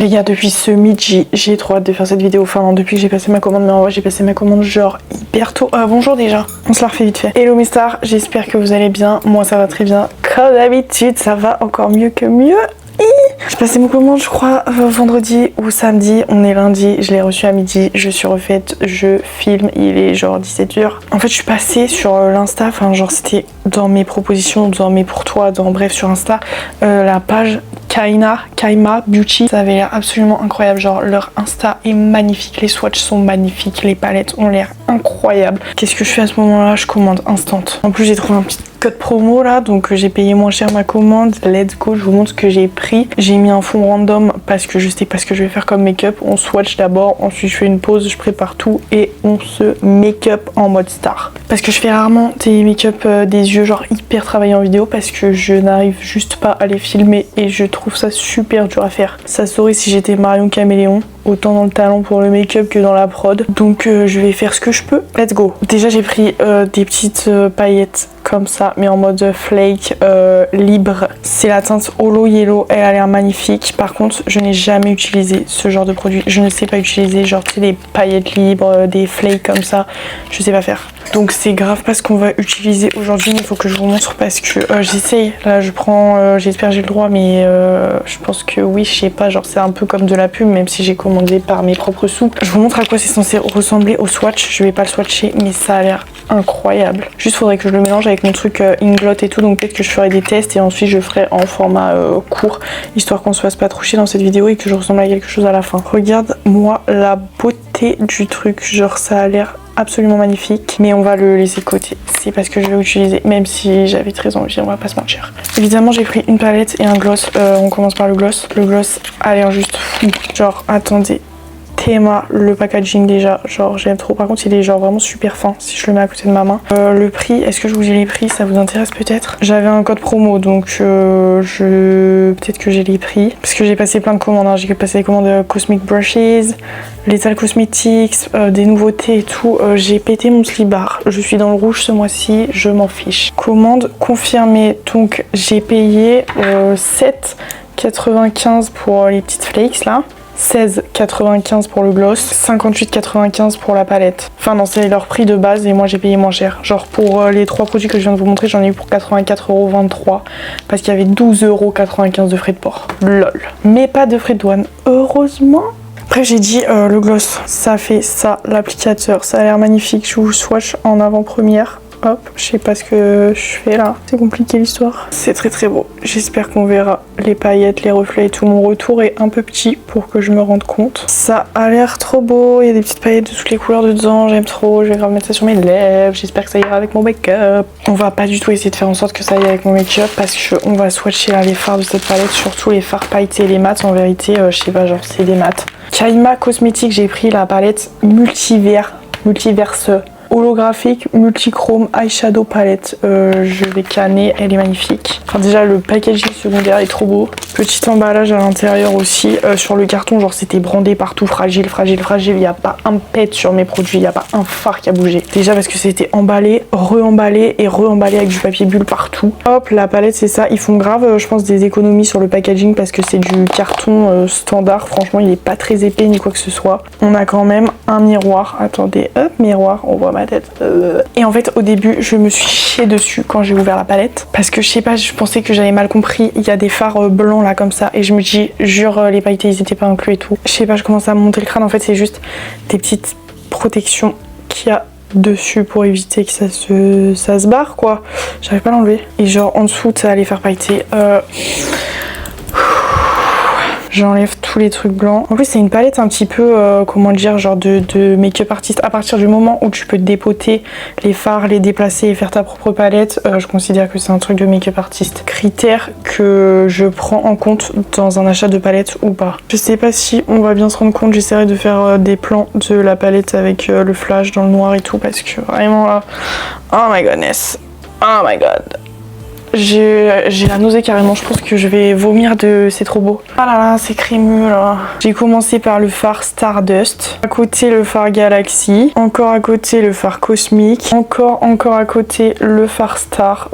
Les gars, depuis ce midi, j'ai trop hâte de faire cette vidéo. Enfin, non, depuis que j'ai passé ma commande, mais en vrai, j'ai passé ma commande genre hyper tôt. Bonjour déjà, on se la refait vite fait. Hello mes stars, j'espère que vous allez bien. Moi, ça va très bien. Comme d'habitude, ça va encore mieux que mieux. J'ai passé mon commande, je crois, vendredi ou samedi. On est lundi, je l'ai reçu à midi. Je suis refaite, je filme, il est genre 17h. En fait, je suis passée sur l'Insta, enfin, genre, c'était dans mes propositions, dans mes pour toi, bref, sur Insta, la page Kaima Beauty. Ça avait l'air absolument incroyable. Genre, leur Insta est magnifique, les swatchs sont magnifiques, les palettes ont l'air incroyables. Qu'est-ce que je fais à ce moment-là? Je commande instant. En plus, j'ai trouvé un petit code promo là, donc j'ai payé moins cher ma commande. Let's go, je vous montre ce que j'ai pris. J'ai mis un fond random parce que je sais pas ce que je vais faire comme make-up. On swatch d'abord, ensuite je fais une pause, je prépare tout et on se make-up en mode star. Parce que je fais rarement des make-up des yeux genre hyper travaillés en vidéo parce que je n'arrive juste pas à les filmer et je trouve ça super dur à faire. Ça saurait si j'étais Marion Caméléon, autant dans le talent pour le make-up que dans la prod. Donc je vais faire ce que je peux. Let's go. Déjà j'ai pris des petites paillettes comme ça, mais en mode flake libre. C'est la teinte Holo Yellow, elle a l'air magnifique. Par contre, je n'ai jamais utilisé ce genre de produit. Je ne sais pas utiliser genre tu sais, des paillettes libres, des flakes comme ça. Je sais pas faire. Donc c'est grave pas ce qu'on va utiliser aujourd'hui, mais il faut que je vous montre parce que j'essaye. Là je prends, j'espère que j'ai le droit, mais je pense que oui, je sais pas, genre c'est un peu comme de la pub, même si j'ai commandé par mes propres sous. Je vous montre à quoi c'est censé ressembler au swatch. Je vais pas le swatcher, mais ça a l'air incroyable. Juste faudrait que je le mélange avec mon truc Inglot et tout, donc peut-être que je ferai des tests et ensuite je ferai en format court, histoire qu'on se fasse pas trop chier dans cette vidéo et que je ressemble à quelque chose à la fin. Regarde-moi la beauté du truc, genre ça a l'air absolument magnifique, mais on va le laisser de côté. C'est parce que je vais utiliser, même si j'avais très envie, on va pas se mentir. Évidemment, j'ai pris une palette et un gloss. On commence par le gloss. Le gloss a l'air juste fou. Genre, attendez. Théma, le packaging déjà, genre j'aime trop. Par contre il est genre vraiment super fin si je le mets à côté de ma main. Le prix, est-ce que je vous dis les prix? Ça vous intéresse peut-être? J'avais un code promo donc peut-être que j'ai les prix. Parce que j'ai passé plein de commandes, hein. J'ai passé des commandes Cosmic Brushes, Lethal Cosmetics, des nouveautés et tout. J'ai pété mon slibard. Je suis dans le rouge ce mois-ci, je m'en fiche. Commande confirmée, donc j'ai payé 7,95 pour les petites flakes là. 16,95 pour le gloss, 58,95 pour la palette. Enfin non, c'est leur prix de base et moi j'ai payé moins cher. Genre pour les trois produits que je viens de vous montrer, j'en ai eu pour 84,23€ parce qu'il y avait 12,95€ de frais de port. Lol. Mais pas de frais de douane, heureusement. Après j'ai dit le gloss, ça fait ça, l'applicateur, ça a l'air magnifique. Je vous swatch en avant-première. Hop, je sais pas ce que je fais là, c'est compliqué l'histoire. C'est très très beau, j'espère qu'on verra les paillettes, les reflets et tout. Mon retour est un peu petit pour que je me rende compte. Ça a l'air trop beau, il y a des petites paillettes de toutes les couleurs dedans, j'aime trop. Je vais grave mettre ça sur mes lèvres, j'espère que ça ira avec mon make-up. On va pas du tout essayer de faire en sorte que ça aille avec mon make-up parce qu'on va swatcher là, les fards de cette palette, surtout les fards pailletés et les mats. En vérité, je sais pas, genre c'est des mats. Kaima Cosmetics, j'ai pris la palette multiverse holographique multichrome eyeshadow palette. Je vais canner, elle est magnifique. Enfin déjà le packaging secondaire est trop beau. Petit emballage à l'intérieur aussi. Sur le carton genre c'était brandé partout, fragile. Il n'y a pas un pet sur mes produits, il n'y a pas un phare qui a bougé. Déjà parce que c'était emballé, re-emballé et re-emballé avec du papier bulle partout. Hop, la palette c'est ça. Ils font grave je pense des économies sur le packaging parce que c'est du carton standard. Franchement il est pas très épais ni quoi que ce soit. On a quand même un miroir. Attendez, hop, miroir, on voit ma tête. Et en fait au début je me suis chiée dessus quand j'ai ouvert la palette parce que je sais pas, je pensais que j'avais mal compris. Il y a des fards blancs là comme ça et je me dis jure les pailletés ils étaient pas inclus et tout. Je sais pas, je commence à me monter le crâne. En fait c'est juste des petites protections qu'il y a dessus pour éviter que ça se barre quoi. J'arrive pas à l'enlever et genre en dessous ça allait faire pailleter. J'enlève tous les trucs blancs. En plus c'est une palette un petit peu, comment dire, genre de make-up artiste. À partir du moment où tu peux dépoter les fards, les déplacer et faire ta propre palette, je considère que c'est un truc de make-up artiste. Critère que je prends en compte dans un achat de palette ou pas. Je sais pas si on va bien se rendre compte, j'essaierai de faire des plans de la palette avec le flash dans le noir et tout parce que vraiment là, oh my goodness, oh my god. J'ai la nausée carrément, je pense que je vais vomir c'est trop beau. Ah là là, c'est crémeux là. J'ai commencé par le fard Stardust, à côté le fard Galaxy, encore à côté le fard Cosmic, encore à côté le fard Star,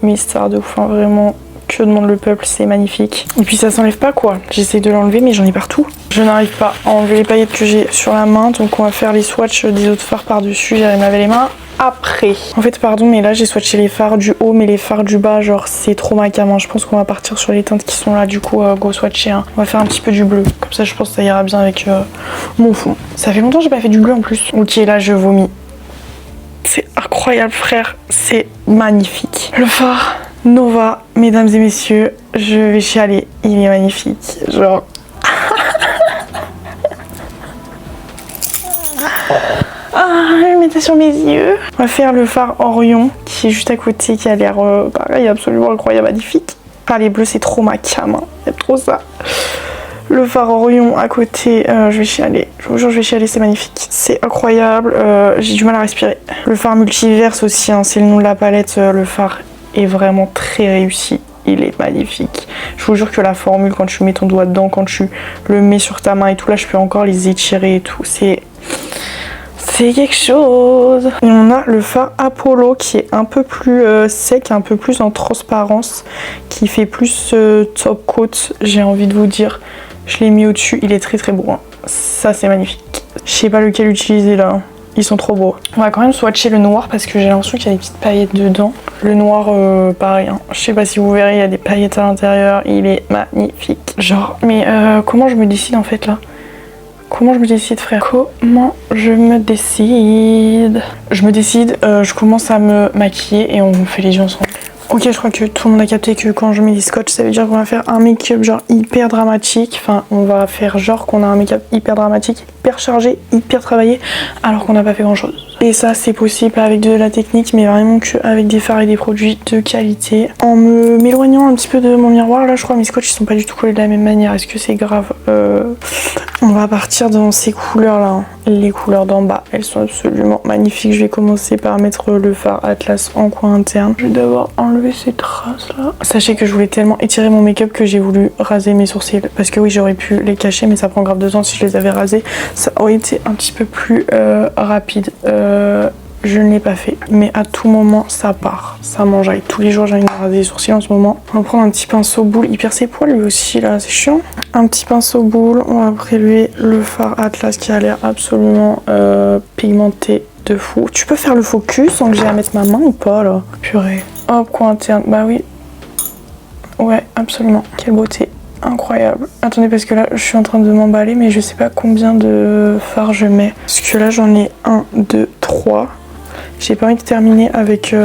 mais Star de ouf, hein, vraiment Que demande le peuple, c'est magnifique. Et puis ça s'enlève pas quoi. J'essaie de l'enlever mais j'en ai partout. Je n'arrive pas à enlever les paillettes que j'ai sur la main. Donc on va faire les swatchs des autres fards par-dessus. J'irai me laver les mains après. En fait pardon mais là j'ai swatché les fards du haut mais les fards du bas genre c'est trop ma cam. Je pense qu'on va partir sur les teintes qui sont là du coup go swatcher. On va faire un petit peu du bleu. Comme ça je pense que ça ira bien avec mon fond. Ça fait longtemps que j'ai pas fait du bleu en plus. Ok là je vomis. C'est incroyable frère. C'est magnifique. Le fard Nova, mesdames et messieurs, je vais chialer, il est magnifique, genre... Ah, je mets ça sur mes yeux. On va faire le fard Orion, qui est juste à côté, qui a l'air pareil, absolument incroyable, magnifique. Ah, les bleus, c'est trop ma cam, hein. J'aime trop ça. Le fard Orion à côté, je vais chialer, je vous jure, je vais chialer, c'est magnifique. C'est incroyable, j'ai du mal à respirer. Le fard Multiverse aussi, hein, c'est le nom de la palette, le fard est vraiment très réussi, il est magnifique. Je vous jure que la formule, quand tu mets ton doigt dedans, quand tu le mets sur ta main et tout, là je peux encore les étirer et tout, c'est quelque chose. Et on a le fard Apollo qui est un peu plus sec, un peu plus en transparence, qui fait plus top coat, j'ai envie de vous dire. Je l'ai mis au-dessus, il est très très beau, hein. Ça c'est magnifique. Je sais pas lequel utiliser là. Ils sont trop beaux. On va quand même swatcher le noir parce que j'ai l'impression qu'il y a des petites paillettes dedans. Le noir, pareil, hein. Je sais pas si vous verrez, il y a des paillettes à l'intérieur. Il est magnifique. Genre, mais comment je me décide en fait là? Comment je me décide frère? Comment je me décide? Je me décide, je commence à me maquiller et on fait les yeux ensemble. Ok, je crois que tout le monde a capté que quand je mets des scotch, ça veut dire qu'on va faire un make-up genre hyper dramatique. Enfin, on va faire genre qu'on a un make-up hyper dramatique, hyper chargé, hyper travaillé, alors qu'on n'a pas fait grand-chose. Et ça, c'est possible avec de la technique, mais vraiment qu'avec des fards et des produits de qualité. En m'éloignant un petit peu de mon miroir, là, je crois que mes scotch ils sont pas du tout collés de la même manière. Est-ce que c'est grave? On va partir dans ces couleurs-là, hein. Les couleurs d'en bas, elles sont absolument magnifiques. Je vais commencer par mettre le fard Atlas en coin interne. Je vais d'abord enlever ces traces-là. Sachez que je voulais tellement étirer mon make-up que j'ai voulu raser mes sourcils. Parce que oui, j'aurais pu les cacher, mais ça prend grave 2 ans. Si je les avais rasés, ça aurait été un petit peu plus rapide. Je ne l'ai pas fait, mais à tout moment ça part, ça m'enjaille. Tous les jours j'ai envie de raser les sourcils en ce moment. On va prendre un petit pinceau boule, il perd ses poils lui aussi là, c'est chiant. Un petit pinceau boule, on va prélever le fard Atlas qui a l'air absolument pigmenté de fou. Tu peux faire le focus sans que j'ai à mettre ma main ou pas là? Purée. Hop, coin interne, bah oui. Ouais, absolument, quelle beauté. Incroyable. Attendez parce que là je suis en train de m'emballer mais je sais pas combien de fards je mets. Parce que là j'en ai 1, 2, 3. J'ai pas envie de terminer avec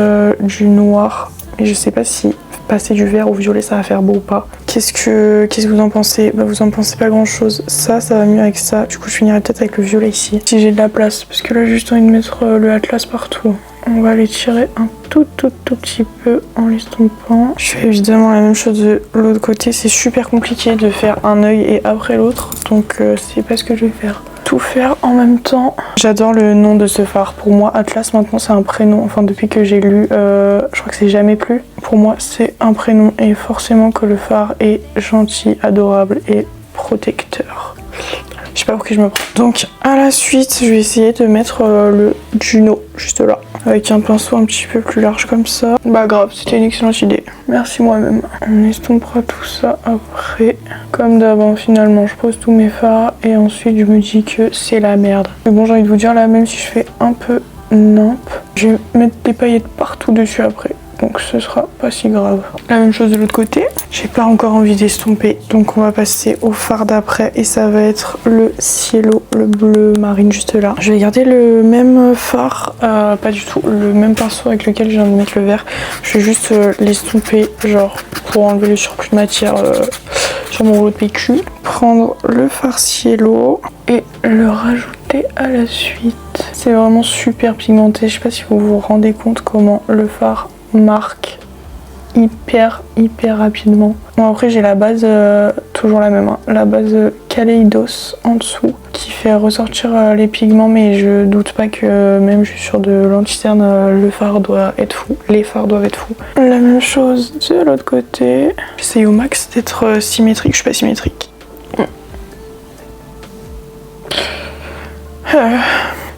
du noir. Et je sais pas si passer du vert au violet ça va faire beau ou pas. Qu'est-ce que vous en pensez? Bah vous en pensez pas grand chose. Ça va mieux avec ça. Du coup je finirai peut-être avec le violet ici. Si j'ai de la place. Parce que là j'ai juste envie de mettre le Atlas partout. On va les tirer un tout petit peu en l'estompant. Je fais évidemment la même chose de l'autre côté. C'est super compliqué de faire un œil et après l'autre. Donc c'est pas ce que je vais faire. Tout faire en même temps. J'adore le nom de ce phare. Pour moi, Atlas maintenant c'est un prénom. Enfin depuis que j'ai lu, je crois que c'est jamais plus. Pour moi c'est un prénom et forcément que le phare est gentil, adorable et protecteur. Je sais pas pour qui je me prends. Donc à la suite, je vais essayer de mettre le Juno juste là. Avec un pinceau un petit peu plus large comme ça. Bah grave, c'était une excellente idée. Merci moi-même. On estompera tout ça après. Comme d'hab, finalement, je pose tous mes fards et ensuite je me dis que c'est la merde. Mais bon, j'ai envie de vous dire là, même si je fais un peu nimp, je vais mettre des paillettes partout dessus après. Donc ce sera pas si grave. La même chose de l'autre côté. J'ai pas encore envie d'estomper. Donc on va passer au fard d'après. Et ça va être le cielo, le bleu marine juste là. Je vais garder le même fard. Pas du tout le même pinceau avec lequel je viens de mettre le vert. Je vais juste l'estomper genre pour enlever le surplus de matière sur mon rouleau de PQ. Prendre le fard cielo et le rajouter à la suite. C'est vraiment super pigmenté. Je sais pas si vous vous rendez compte comment le fard marque hyper rapidement. Bon après j'ai la base toujours la même, hein. La base Kaleidos en dessous qui fait ressortir les pigments, mais je doute pas que même juste sur de l'anti-cerne le fard doit être fou. Les fards doivent être fous. La même chose de l'autre côté. J'essaye au max d'être symétrique, je suis pas symétrique.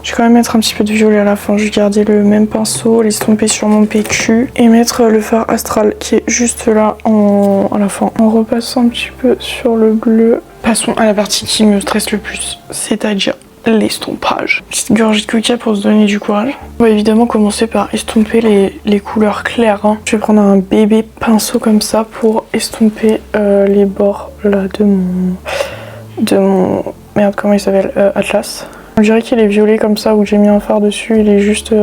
Je vais quand même mettre un petit peu de violet à la fin. Je vais garder le même pinceau, l'estomper sur mon PQ et mettre le fard astral qui est juste là en à la fin. On repasse un petit peu sur le bleu. Passons à la partie qui me stresse le plus, c'est-à-dire l'estompage. Petite gorgée de coca pour se donner du courage. On va évidemment commencer par estomper les couleurs claires. Hein. Je vais prendre un bébé pinceau comme ça pour estomper les bords là de mon merde, comment il s'appelle, Atlas. On dirait qu'il est violet comme ça, où j'ai mis un fard dessus. Il est juste,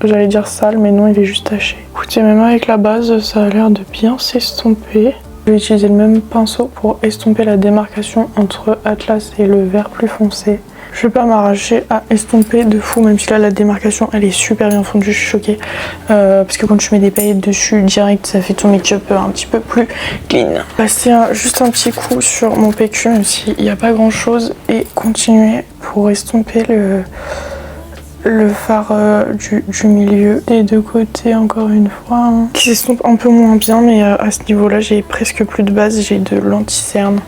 j'allais dire sale, mais non, il est juste taché. Écoutez, même avec la base, ça a l'air de bien s'estomper. Je vais utiliser le même pinceau pour estomper la démarcation entre Atlas et le vert plus foncé. Je vais pas m'arracher à estomper de fou, même si là la démarcation elle est super bien fondue, je suis choquée. Parce que quand tu mets des paillettes dessus direct, ça fait ton make-up un petit peu plus clean. Passer juste un petit coup sur mon PQ, même s'il n'y a pas grand chose, et continuer pour estomper le fard du milieu des deux côtés encore une fois, hein, qui s'estompe un peu moins bien, mais à ce niveau là j'ai presque plus de base, j'ai de l'anti-cerne.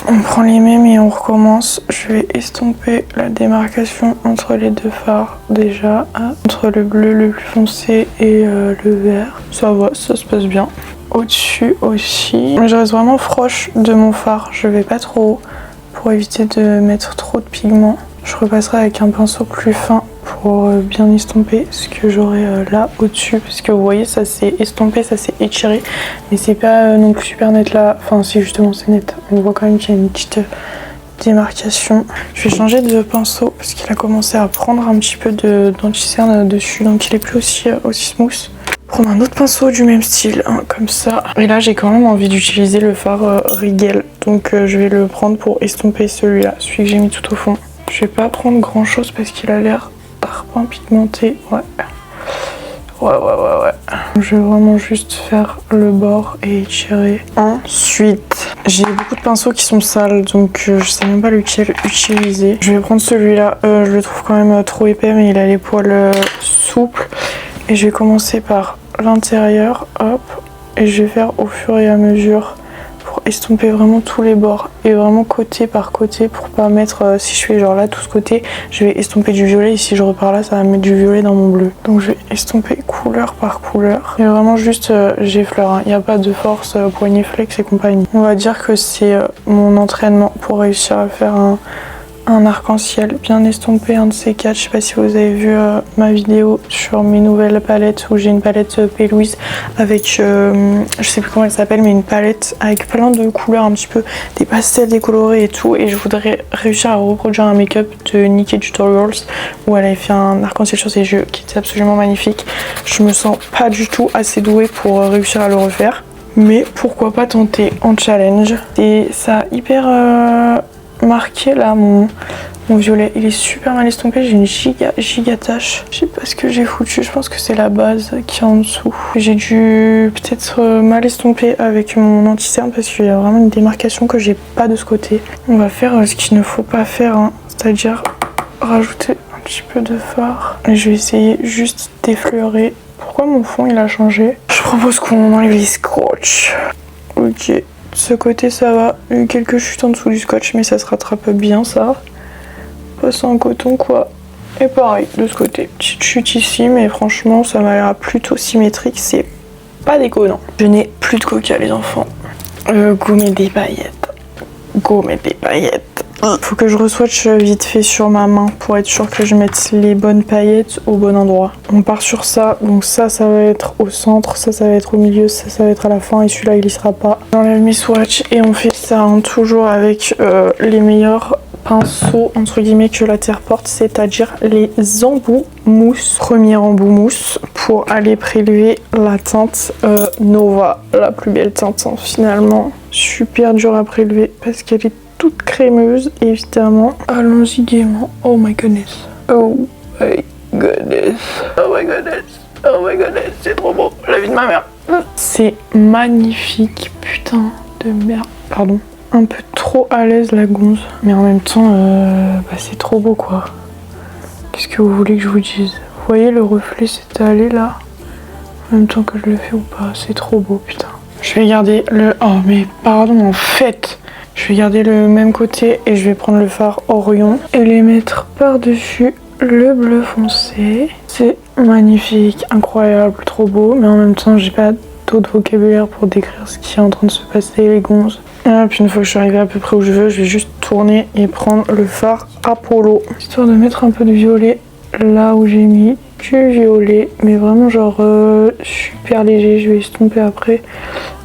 On prend les mêmes et on recommence. Je vais estomper la démarcation entre les deux fards déjà, entre le bleu le plus foncé et le vert. Ça va, ça se passe bien. Au-dessus aussi, je reste vraiment proche de mon fard, je vais pas trop haut pour éviter de mettre trop de pigments. Je repasserai avec un pinceau plus fin pour bien estomper ce que j'aurai là au-dessus, parce que vous voyez ça s'est estompé, ça s'est étiré, mais c'est pas non plus super net là, enfin si justement c'est net, on voit quand même qu'il y a une petite démarcation. Je vais changer de pinceau parce qu'il a commencé à prendre un petit peu d'anti-cerne dessus, donc il est plus aussi smooth. Prendre un autre pinceau du même style, hein, comme ça. Et là j'ai quand même envie d'utiliser le fard Rigel, donc je vais le prendre pour estomper celui-là, celui que j'ai mis tout au fond. Je vais pas prendre grand chose parce qu'il a l'air d'arpent pigmenté. Ouais. Je vais vraiment juste faire le bord et étirer. Ensuite, j'ai beaucoup de pinceaux qui sont sales, donc je sais même pas lequel utiliser. Je vais prendre celui-là. Je le trouve quand même trop épais, mais il a les poils souples. Et je vais commencer par l'intérieur, hop. Et je vais faire au fur et à mesure pour estomper vraiment tous les bords et vraiment côté par côté pour pas mettre, si je fais genre là tout ce côté, je vais estomper du violet et si je repars là ça va mettre du violet dans mon bleu. Donc je vais estomper couleur par couleur et vraiment juste j'effleure, hein. Il n'y a pas de force, poignet flex et compagnie. On va dire que c'est mon entraînement pour réussir à faire un arc-en-ciel bien estompé, un de ces quatre. Je sais pas si vous avez vu ma vidéo sur mes nouvelles palettes où j'ai une palette P. Louise avec, je sais plus comment elle s'appelle, mais une palette avec plein de couleurs, un petit peu des pastels décolorés et tout. Et je voudrais réussir à reproduire un make-up de Nikki Tutorials où elle avait fait un arc-en-ciel sur ses yeux qui était absolument magnifique. Je me sens pas du tout assez douée pour réussir à le refaire, mais pourquoi pas tenter en challenge. Et ça a hyper marqué là mon violet, il est super mal estompé, j'ai une giga tache. Je sais pas ce que j'ai foutu, je pense que c'est la base qui est en dessous. J'ai dû peut-être mal estomper avec mon anti-cerne parce qu'il y a vraiment une démarcation que j'ai pas de ce côté. On va faire ce qu'il ne faut pas faire, hein, c'est-à-dire rajouter un petit peu de fard. Et je vais essayer juste d'effleurer. Pourquoi mon fond il a changé? Je propose qu'on enlève les scotch. Ok. De ce côté ça va, il y a eu quelques chutes en dessous du scotch mais ça se rattrape bien ça. Passe en coton quoi. Et pareil de ce côté, petite chute ici mais franchement ça m'a l'air plutôt symétrique, c'est pas déconnant. Je n'ai plus de coca les enfants. Go mettre des paillettes. Go mettre des paillettes. Faut que je re-swatch vite fait sur ma main pour être sûr que je mette les bonnes paillettes au bon endroit. On part sur ça, donc ça va être au centre, ça va être au milieu, ça va être à la fin et celui-là il y sera pas. J'enlève mes swatchs et on fait ça hein, toujours avec les meilleurs pinceaux entre guillemets que la terre porte, c'est-à-dire les embouts mousse. Premier embout mousse pour aller prélever la teinte Nova, la plus belle teinte hein, finalement. Super dur à prélever parce qu'elle est toute crémeuse évidemment. Allons-y gaiement. Oh my goodness. Oh my goodness. Oh my goodness. Oh my goodness. C'est trop beau. La vie de ma mère. C'est magnifique. Putain de merde. Pardon. Un peu trop à l'aise la gonze. Mais en même temps, c'est trop beau quoi. Qu'est-ce que vous voulez que je vous dise? Vous voyez le reflet s'est allé là. En même temps que je le fais ou pas. C'est trop beau putain. Je vais garder le... Oh mais pardon en fait. Je vais garder le même côté et je vais prendre le fard Orion et les mettre par-dessus le bleu foncé. C'est magnifique, incroyable, trop beau, mais en même temps j'ai pas trop de vocabulaire pour décrire ce qui est en train de se passer, les gonzes. Et puis une fois que je suis arrivée à peu près où je veux, je vais juste tourner et prendre le fard Apollo. Histoire de mettre un peu de violet là où j'ai mis du violet, mais vraiment genre super léger. Je vais estomper après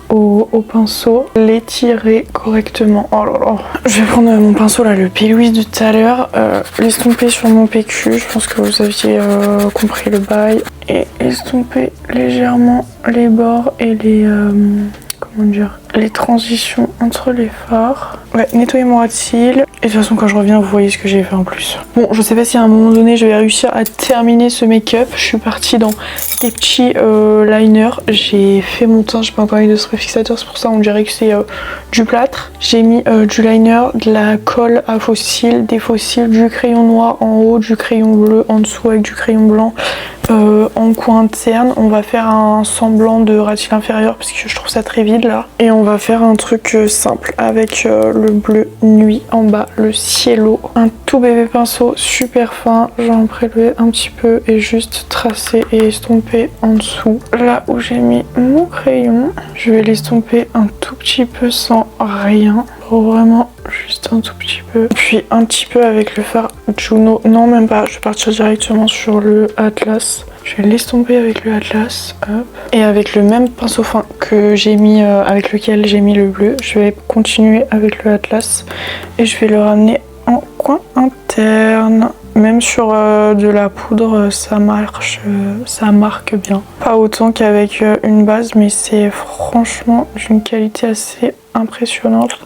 au pinceau, l'étirer correctement. Oh là là, je vais prendre mon pinceau là, le P. Louise de tout à l'heure, l'estomper sur mon PQ, je pense que vous aviez compris le bail, et estomper légèrement les bords et les comment dire, les transitions entre les fards. Ouais, nettoyer mon ras de cils. Et de toute façon, quand je reviens, vous voyez ce que j'ai fait en plus. Bon, je sais pas si à un moment donné, je vais réussir à terminer ce make-up. Je suis partie dans des petits liners. J'ai fait mon teint, j'ai pas encore mis de spray fixateur, c'est pour ça on dirait que c'est du plâtre. J'ai mis du liner, de la colle à faux cils, des faux cils, du crayon noir en haut, du crayon bleu en dessous avec du crayon blanc. En coin interne, on va faire un semblant de ras de cils inférieur parce que je trouve ça très vide là. Et on va faire un truc simple avec le bleu nuit en bas, le cielo. Un tout bébé pinceau super fin, je vais en prélever un petit peu et juste tracer et estomper en dessous. Là où j'ai mis mon crayon, je vais l'estomper un tout petit peu sans rien. Pour vraiment juste un tout petit peu. Puis un petit peu avec le fard Juno. Non, même pas. Je vais partir directement sur le Atlas. Je vais l'estomper avec le Atlas. Hop. Et avec le même pinceau fin que j'ai mis, avec lequel j'ai mis le bleu, je vais continuer avec le Atlas. Et je vais le ramener en coin interne. Même sur de la poudre, ça marche, ça marque bien. Pas autant qu'avec une base, mais c'est franchement d'une qualité assez impressionnante.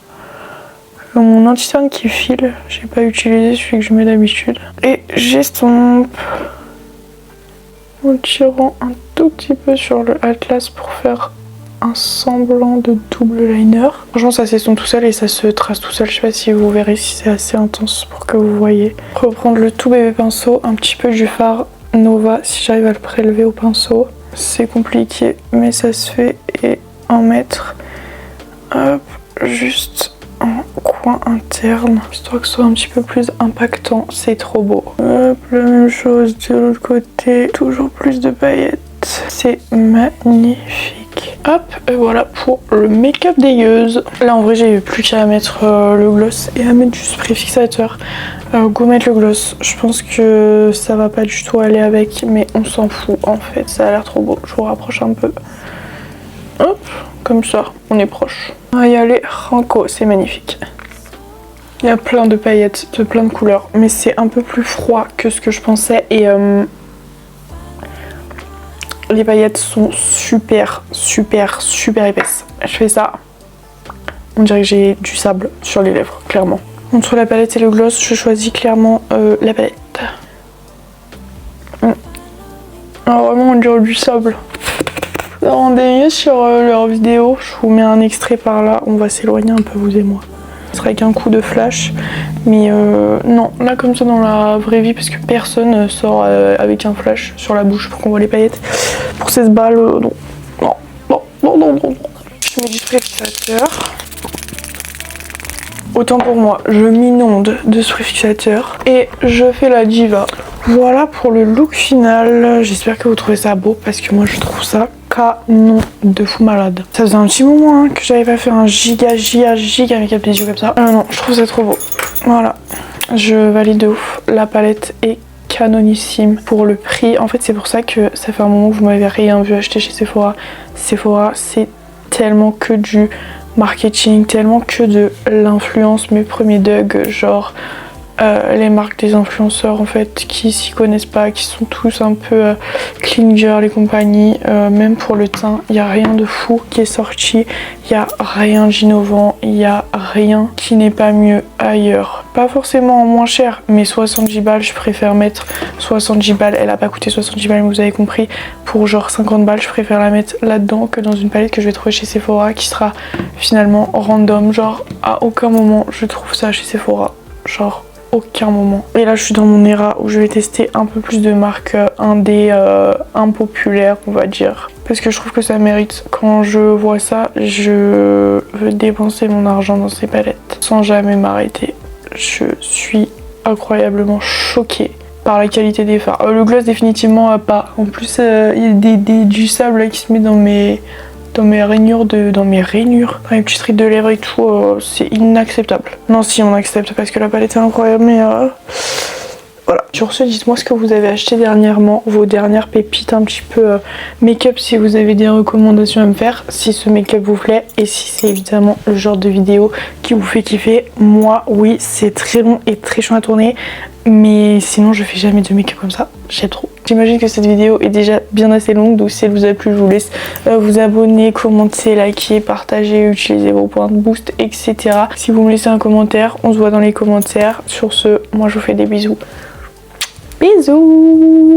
Mon anti-cerne qui file, j'ai pas utilisé celui que je mets d'habitude. Et j'estompe en tirant un tout petit peu sur le Atlas pour faire un semblant de double liner. Franchement ça s'estompe tout seul et ça se trace tout seul. Je sais pas si vous verrez, si c'est assez intense pour que vous voyez. Reprendre le tout bébé pinceau, un petit peu du fard Nova si j'arrive à le prélever au pinceau. C'est compliqué mais ça se fait, et en mettre hop, juste en coin interne, histoire que ce soit un petit peu plus impactant. C'est trop beau. Hop, la même chose de l'autre côté, toujours plus de paillettes. C'est magnifique. Hop, et voilà pour le make-up dégueuse. Là en vrai j'ai plus qu'à mettre le gloss et à mettre du spray fixateur. Go mettre le gloss, je pense que ça va pas du tout aller avec, mais on s'en fout en fait, ça a l'air trop beau. Je vous rapproche un peu. Hop, comme ça, on est proche. On va y aller ranco, c'est magnifique. Il y a plein de paillettes, de plein de couleurs, mais c'est un peu plus froid que ce que je pensais, et les paillettes sont super épaisses. Je fais ça, on dirait que j'ai du sable sur les lèvres, clairement. Entre la palette et le gloss, je choisis clairement la palette. Alors vraiment, on dirait du sable. Ça rendait mieux sur leur vidéo. Je vous mets un extrait par là. On va s'éloigner un peu, vous et moi. Ce sera avec un coup de flash. Mais non, là comme ça dans la vraie vie, parce que personne sort avec un flash sur la bouche pour qu'on voit les paillettes. Pour 16 balles, non. Non. Je mets du spray fixateur. Autant pour moi, je m'inonde de spray fixateur et je fais la diva. Voilà pour le look final. J'espère que vous trouvez ça beau parce que moi je trouve ça canon de fou malade. Ça faisait un petit moment que j'avais pas fait un giga make-up des yeux comme ça. Non, je trouve ça trop beau. Voilà, je valide de ouf. La palette est canonissime pour le prix. En fait c'est pour ça que ça fait un moment que vous m'avez rien vu acheter chez Sephora. Sephora c'est tellement que du marketing, tellement que de l'influence. Mes premiers dugs, genre les marques des influenceurs en fait qui s'y connaissent pas, qui sont tous un peu clean girl et compagnie. Même pour le teint, il n'y a rien de fou qui est sorti, il n'y a rien d'innovant, il n'y a rien qui n'est pas mieux ailleurs. Pas forcément en moins cher, mais 70 balles, je préfère mettre 70 balles, elle a pas coûté 70 balles, mais vous avez compris, pour genre 50 balles, je préfère la mettre là-dedans que dans une palette que je vais trouver chez Sephora qui sera finalement random. Genre à aucun moment je trouve ça chez Sephora, genre aucun moment. Et là je suis dans mon era où je vais tester un peu plus de marques indé impopulaires on va dire, parce que je trouve que ça mérite. Quand je vois ça, je veux dépenser mon argent dans ces palettes sans jamais m'arrêter. Je suis incroyablement choquée par la qualité des fards. Le gloss définitivement pas. En plus il y a du sable là, qui se met dans dans mes rainures dans mes petites rides de lèvres et tout, c'est inacceptable. Non, si on accepte parce que la palette est incroyable, mais voilà. Sur ce, dites-moi ce que vous avez acheté dernièrement, vos dernières pépites un petit peu make-up, si vous avez des recommandations à me faire, si ce make-up vous plaît et si c'est évidemment le genre de vidéo qui vous fait kiffer. Moi, oui, c'est très long et très chiant à tourner, mais sinon je fais jamais de make-up comme ça, j'aime trop. J'imagine que cette vidéo est déjà bien assez longue, donc si elle vous a plu, je vous laisse vous abonner, commenter, liker, partager, utiliser vos points de boost, etc. Si vous me laissez un commentaire, on se voit dans les commentaires. Sur ce, moi je vous fais des bisous. Bisous!